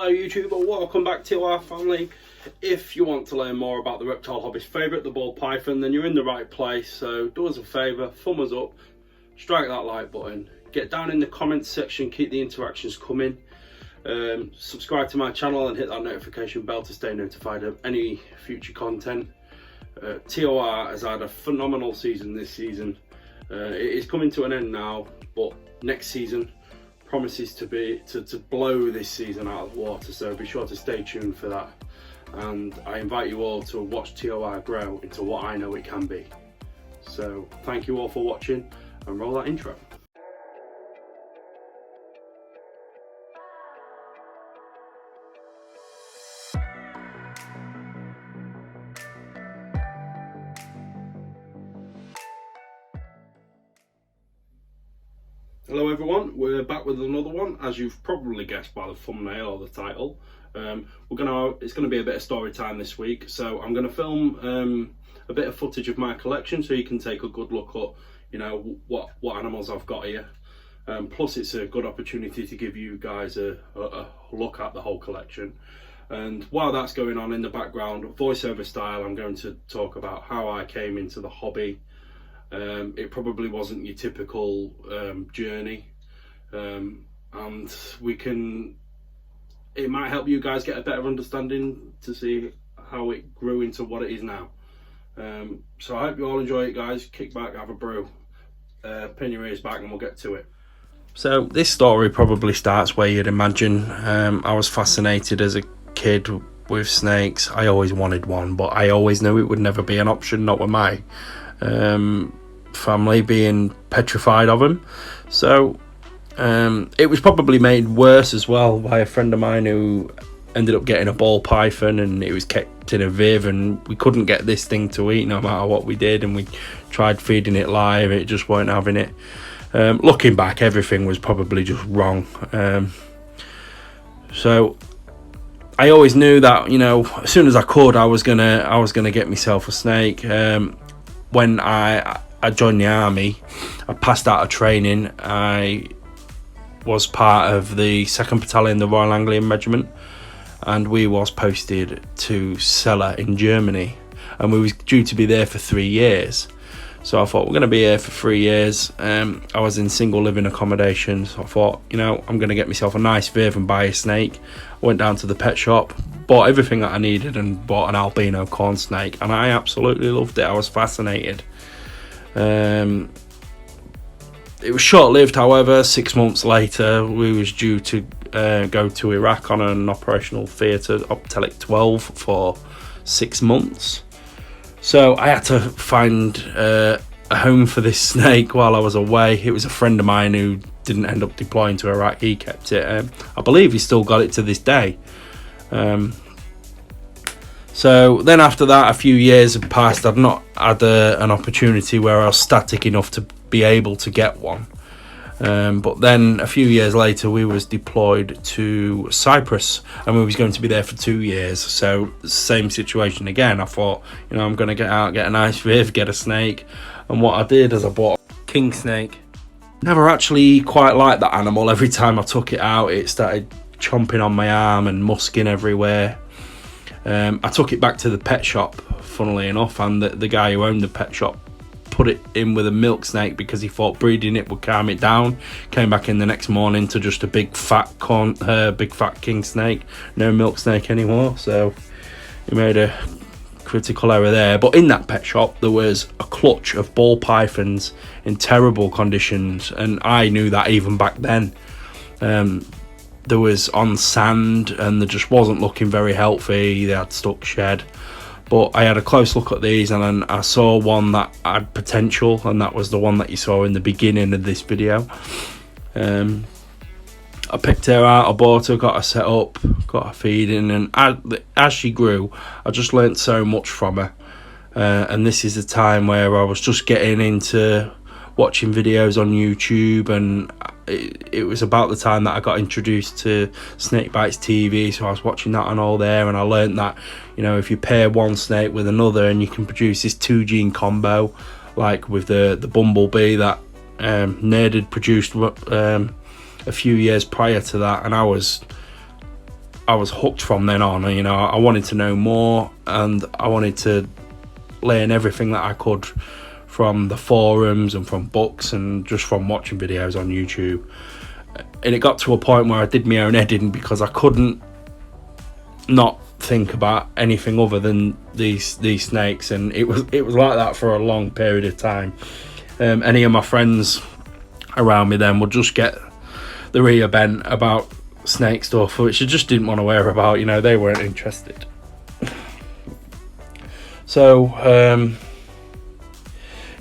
Hello YouTube, and welcome back to our family. If you want to learn more about the reptile hobby's favourite, the ball python, then you're in the right place. So do us a favour, thumb us up, strike that like button, get down in the comments section, keep the interactions coming. Subscribe to my channel and hit that notification bell to stay notified of any future content. TOR has had a phenomenal season this season. It is coming to an end now, but next season promises to blow this season out of the water, so be sure to stay tuned for that. And I invite you all to watch TOR grow into what I know it can be. So thank you all for watching, and roll that intro. Hello everyone, we're back with another one. As you've probably guessed by the thumbnail or the title, it's going to be a bit of story time this week. So I'm going to film a bit of footage of my collection, so you can take a good look at, you know, what animals I've got here. Plus, it's a good opportunity to give you guys a look at the whole collection. And while that's going on in the background, voiceover style, I'm going to talk about how I came into the hobby. It probably wasn't your typical journey, and it might help you guys get a better understanding to see how it grew into what it is now. So I hope you all enjoy it, guys. Kick back, have a brew, pin your ears back, and we'll get to it. So this story probably starts where you'd imagine. I was fascinated as a kid with snakes. I always wanted one, but I always knew it would never be an option, not with my family being petrified of them. So it was probably made worse as well by a friend of mine who ended up getting a ball python, and it was kept in a viv, and we couldn't get this thing to eat no matter what we did, and we tried feeding it live, it just weren't having it. Looking back, everything was probably just wrong. So I always knew that, you know, as soon as I could, I was gonna get myself a snake. When I joined the army, I passed out of training. I was part of the 2nd Battalion, the Royal Anglian Regiment, and we was posted to Celle in Germany, and we was due to be there for 3 years. So I thought, we're going to be here for 3 years. I was in single living accommodation, so I thought, you know, I'm going to get myself a nice viv and buy a snake. I went down to the pet shop, bought everything that I needed, and bought an albino corn snake, and I absolutely loved it. I was fascinated. It was short-lived, however. 6 months later, we was due to go to Iraq on an operational theatre, Optelic 12, for 6 months. So I had to find a home for this snake while I was away. It was a friend of mine who didn't end up deploying to Iraq. He kept it. I believe he's still got it to this day. So then after that, a few years had passed. I'd not had an opportunity where I was static enough to be able to get one. But then a few years later, we was deployed to Cyprus, and we was going to be there for 2 years. So same situation again. I thought, you know, I'm going to get out, get a nice viv, get a snake. And what I did is I bought a king snake. Never actually quite liked that animal. Every time I took it out, it started chomping on my arm and musking everywhere. I took it back to the pet shop, funnily enough, and the guy who owned the pet shop put it in with a milk snake because he thought breeding it would calm it down. Came back in the next morning to just a big fat king snake, no milk snake anymore. So he made a critical error there. But in that pet shop, there was a clutch of ball pythons in terrible conditions, and I knew that even back then. There was on sand, and they just wasn't looking very healthy. They had stuck shed. But I had a close look at these, and then I saw one that had potential, and that was the one that you saw in the beginning of this video. I picked her out, I bought her, got her set up, got her feeding, and as she grew, I just learnt so much from her. And this is the time where I was just getting into watching videos on YouTube, and it was about the time that I got introduced to Snakebites TV, so I was watching that and all there, and I learned that, you know, if you pair one snake with another, and you can produce this 2-gene combo, like with the bumblebee that Nerd had produced a few years prior to that, and I was I was hooked from then on. You know, I wanted to know more, and I wanted to learn everything that I could from the forums and from books and just from watching videos on YouTube. And it got to a point where I did my own editing because I couldn't not think about anything other than these snakes, and it was like that for a long period of time. Any of my friends around me then would just get the rear bent about snake stuff, which I just didn't want to hear about. You know, they weren't interested. So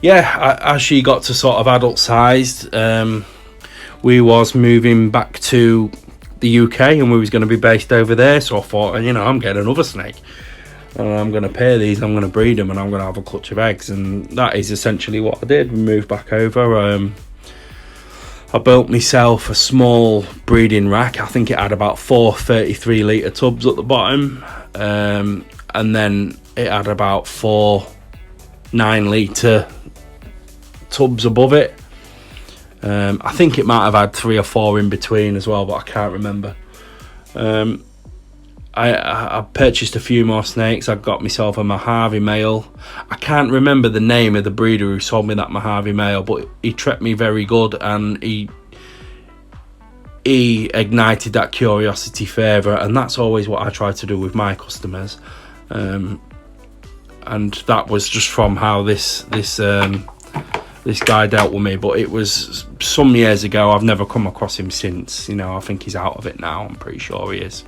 yeah, as she got to sort of adult sized, we was moving back to the UK, and we was going to be based over there. So I thought, you know, I'm getting another snake, and I'm going to pair these, I'm going to breed them, and I'm going to have a clutch of eggs. And that is essentially what I did. We moved back over. I built myself a small breeding rack. I think it had about 4 33 litre tubs at the bottom, and then it had about 4 9 litre tubs above it. I think it might have had 3 or 4 in between as well, but I can't remember. I purchased a few more snakes. I got myself a Mojave male. I can't remember the name of the breeder who sold me that Mojave male, but he treated me very good, and he ignited that curiosity further, and that's always what I try to do with my customers. And that was just from how this guy dealt with me. But it was some years ago. I've never come across him since. You know, I think he's out of it now. I'm pretty sure he is.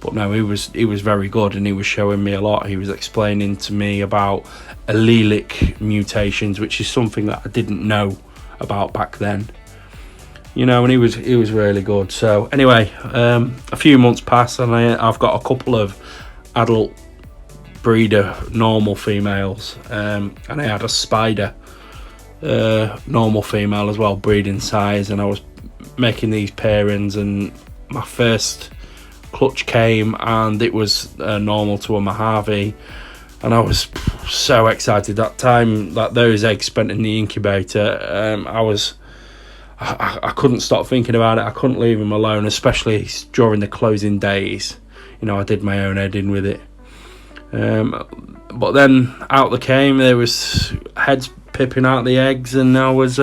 But no, he was very good, and he was showing me a lot. He was explaining to me about allelic mutations, which is something that I didn't know about back then. You know, and he was really good. So anyway, a few months passed, and I've got a couple of adult breeder normal females, and I had a spider normal female as well, breeding size, and I was making these pairings, and my first clutch came, and it was normal to a Mojave, and I was so excited that time that those eggs spent in the incubator. I couldn't stop thinking about it. I couldn't leave them alone, especially during the closing days. You know, I did my own editing with it. But then out they came. There was heads pipping out the eggs, and I was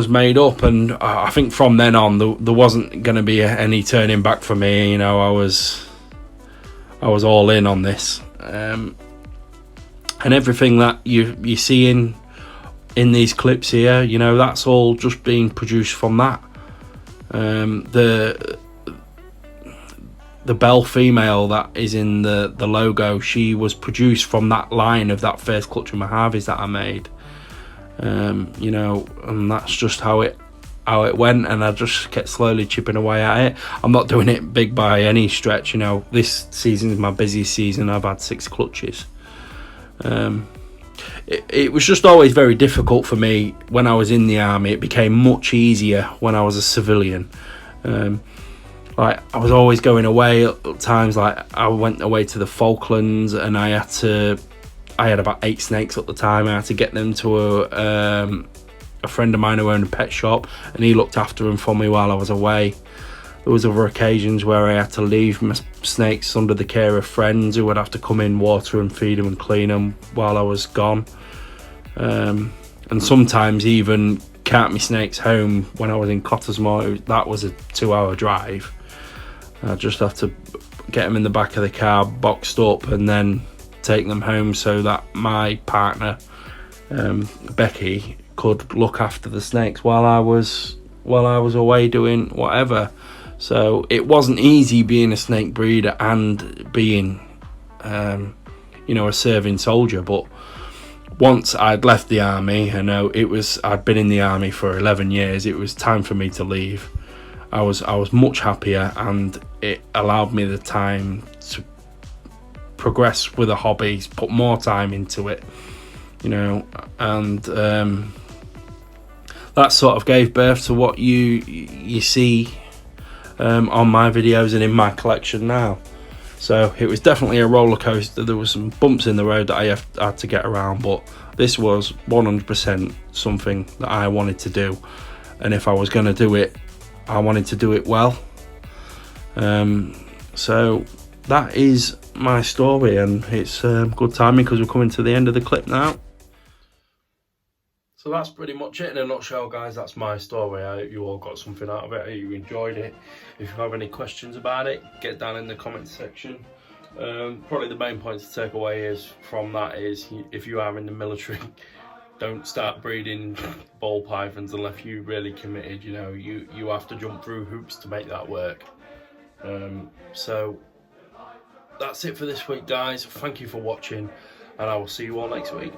made up. And I think from then on, there wasn't going to be any turning back for me. You know, I was all in on this, and everything that you see in these clips here, you know, that's all just being produced from that. The bell female that is in the logo, she was produced from that line of that first clutch of Mojaves that I made. You know, and that's just how it went, and I just kept slowly chipping away at it. I'm not doing it big by any stretch. You know, this season is my busiest season. I've had 6 clutches. It was just always very difficult for me when I was in the army. It became much easier when I was a civilian. Like, I was always going away at times. Like, I went away to the Falklands, and I had about 8 snakes at the time. I had to get them to a friend of mine who owned a pet shop, and he looked after them for me while I was away. There was other occasions where I had to leave my snakes under the care of friends who would have to come in, water and feed them and clean them while I was gone. And sometimes even cart my snakes home when I was in Cottesmore. That was a 2-hour drive. I just have to get them in the back of the car, boxed up, and then take them home so that my partner, Becky, could look after the snakes while I was away doing whatever. So it wasn't easy being a snake breeder and being, you know, a serving soldier. But once I'd left the army, I know I'd been in the army for 11 years. It was time for me to leave. I was much happier, and it allowed me the time to progress with the hobbies, put more time into it, you know, and that sort of gave birth to what you see on my videos and in my collection now. So it was definitely a roller coaster. There were some bumps in the road that I had to get around, but this was 100% something that I wanted to do, and if I was going to do it, I wanted to do it well. So that is my story, and it's good timing because we're coming to the end of the clip now. So that's pretty much it in a nutshell, guys. That's my story. I hope you all got something out of it. I hope you enjoyed it. If you have any questions about it, get down in the comments section. Probably the main point to take away is from that is, if you are in the military, don't start breeding ball pythons unless you're really committed. You know, you have to jump through hoops to make that work. So that's it for this week, guys. Thank you for watching, and I will see you all next week.